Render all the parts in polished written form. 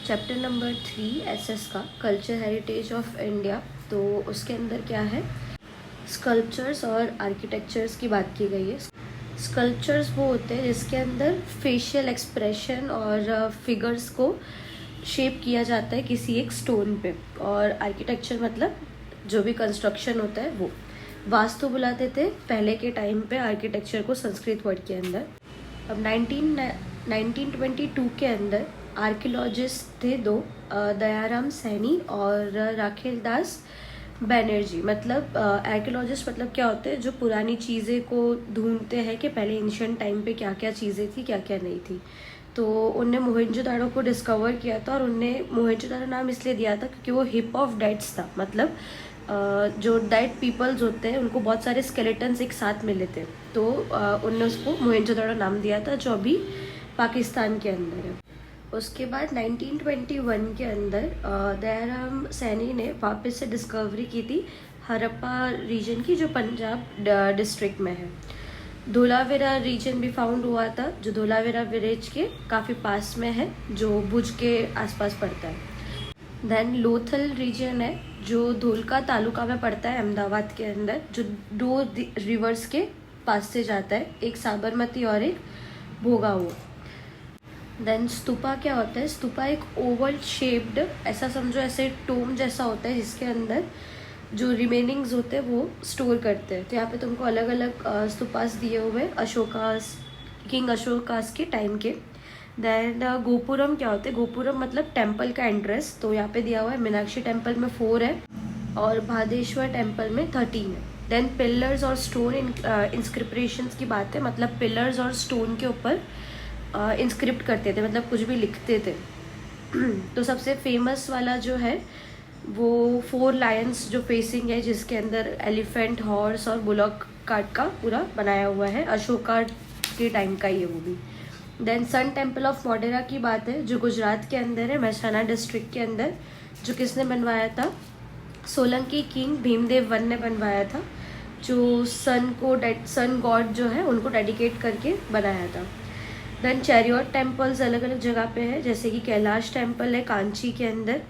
Chapter number 3 SS का culture heritage of India. तो उसके अंदर क्या है, स्कल्पचर्स और आर्किटेक्चर्स की बात की गई है। स्कल्पचर्स वो होते हैं जिसके अंदर फेशियल एक्सप्रेशन और फिगर्स को शेप किया जाता है किसी एक स्टोन पे, और आर्किटेक्चर मतलब जो भी कंस्ट्रक्शन होता है वो। वास्तु बुलाते थे पहले के टाइम पे आर्किटेक्चर को संस्कृत वर्ड के अंदर। अब 1922 के अंदर आर्कियोलॉजिस्ट थे दो, दयाराम सैनी और राखेल दास बैनर्जी। मतलब आर्कियोलॉजिस्ट मतलब क्या होते हैं, जो पुरानी चीज़ें को ढूंढते हैं कि पहले एंशिएंट टाइम पे क्या क्या चीज़ें थी क्या क्या नहीं थी। तो उनने मोहनजोदाड़ो को डिस्कवर किया था, और उनने मोहनजोदाड़ो नाम इसलिए दिया था क्योंकि वो हिप ऑफ डेड्स था। मतलब जो डेड पीपल्स होते हैं उनको बहुत सारे स्केलेटन्स एक साथ मिले थे, तो उनने उसको मोहनजोदाड़ो नाम दिया था, जो अभी पाकिस्तान के अंदर है। उसके बाद 1921 के अंदर दयाराम सैनी ने वापस से डिस्कवरी की थी हड़प्पा रीजन की, जो पंजाब डिस्ट्रिक्ट में है। धोलावीरा रीजन भी फाउंड हुआ था, जो धोलावीरा विलेज के काफ़ी पास में है, जो भुज के आसपास पड़ता है। देन लोथल रीजन है, जो धोलका तालुका में पड़ता है अहमदाबाद के अंदर, जो दो रिवर्स के पास से जाता है, एक साबरमती और एक भोगावो। देन स्तूपा क्या होता है, स्तूपा एक ओवल शेप्ड, ऐसा समझो ऐसे टोम जैसा होता है, जिसके अंदर जो रिमेनिंग्स होते हैं वो स्टोर करते हैं। तो यहाँ पे तुमको अलग अलग स्तूपास दिए हुए हैं अशोकास, किंग अशोकास के टाइम के। देन गोपुरम क्या होते हैं, गोपुरम मतलब टेम्पल का एंट्रेंस। तो यहाँ पे दिया हुआ है मीनाक्षी टेम्पल में 4 है और भादेश्वर टेम्पल में 13 है। देन पिलर्स और स्टोन इंस्क्रिप्शंस की बात है, मतलब पिलर्स और स्टोन के ऊपर इंस्क्रिप्ट करते थे, मतलब कुछ भी लिखते थे। तो सबसे फेमस वाला जो है वो 4 लायंस जो फेसिंग है, जिसके अंदर एलिफेंट, हॉर्स और बुलॉक कार्ट का पूरा बनाया हुआ है, अशोका के टाइम का ही है वो भी। Then sun temple of Modhera की बात है, जो गुजरात के अंदर है, महसाना डिस्ट्रिक्ट के अंदर, जो किसने बनवाया था, सोलंकी किंग भीमदेव वन ने बनवाया था, जो सन गॉड जो है उनको डेडिकेट करके बनाया था। देन चैरियट टेम्पल्स अलग अलग जगह पे है, जैसे कि कैलाश टेम्पल है कांची के अंदर,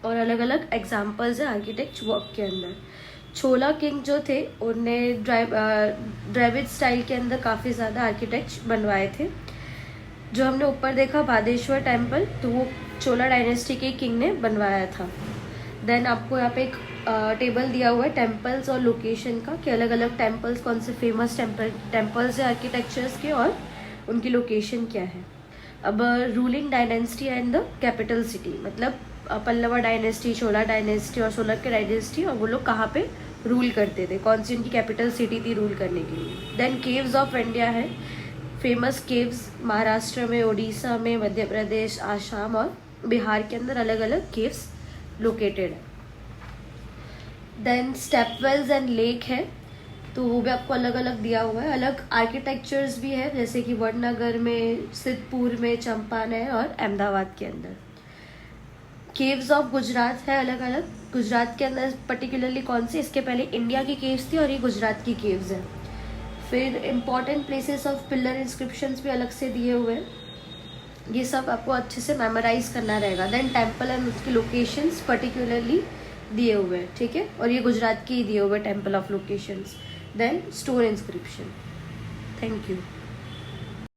और अलग अलग एग्जाम्पल्स है आर्किटेक्ट वर्क के अंदर। छोला किंग जो थे उनने द्रविड़ स्टाइल के अंदर काफ़ी ज़्यादा आर्किटेक्ट बनवाए थे। जो हमने ऊपर देखा भादेश्वर टेम्पल, तो वो चोला डायनेस्टी के किंग ने बनवाया था। देन आपको यहाँ पे एक टेबल दिया हुआ है टेम्पल्स और लोकेशन का, कि अलग अलग टेम्पल्स कौन से फेमस टेम्पल्स है आर्किटेक्चर्स के, और उनकी लोकेशन क्या है। अब ruling dynasty and the capital city, मतलब पल्लवा डायनेस्टी, चोला डायनेस्टी और सोलंकी डायनेस्टी, और वो लोग कहाँ पे रूल करते थे, कौन सी उनकी कैपिटल सिटी थी रूल करने के लिए। देन केव्स ऑफ इंडिया है, फेमस केव्स महाराष्ट्र में, उड़ीसा में, मध्य प्रदेश, आसाम और बिहार के अंदर अलग अलग केव्स लोकेटेड है। देन स्टेपवेल्स एंड लेक है, तो वो भी आपको अलग अलग दिया हुआ है। अलग आर्किटेक्चर्स भी है, जैसे कि वडनगर में, सिद्धपुर में, चंपारण है, और अहमदाबाद के अंदर। केव्स ऑफ गुजरात है अलग अलग, गुजरात के अंदर पर्टिकुलरली कौन सी, इसके पहले इंडिया की केव्स थी और ये गुजरात की केव्स है। फिर important places of pillar inscriptions भी अलग से दिए हुए हैं, ये सब आपको अच्छे से मेमोराइज करना रहेगा। देन टेम्पल एंड उसकी लोकेशंस पर्टिकुलरली दिए हुए हैं, ठीक है, और ये गुजरात के ही दिए हुए temple of locations. Then stone inscription. Thank you.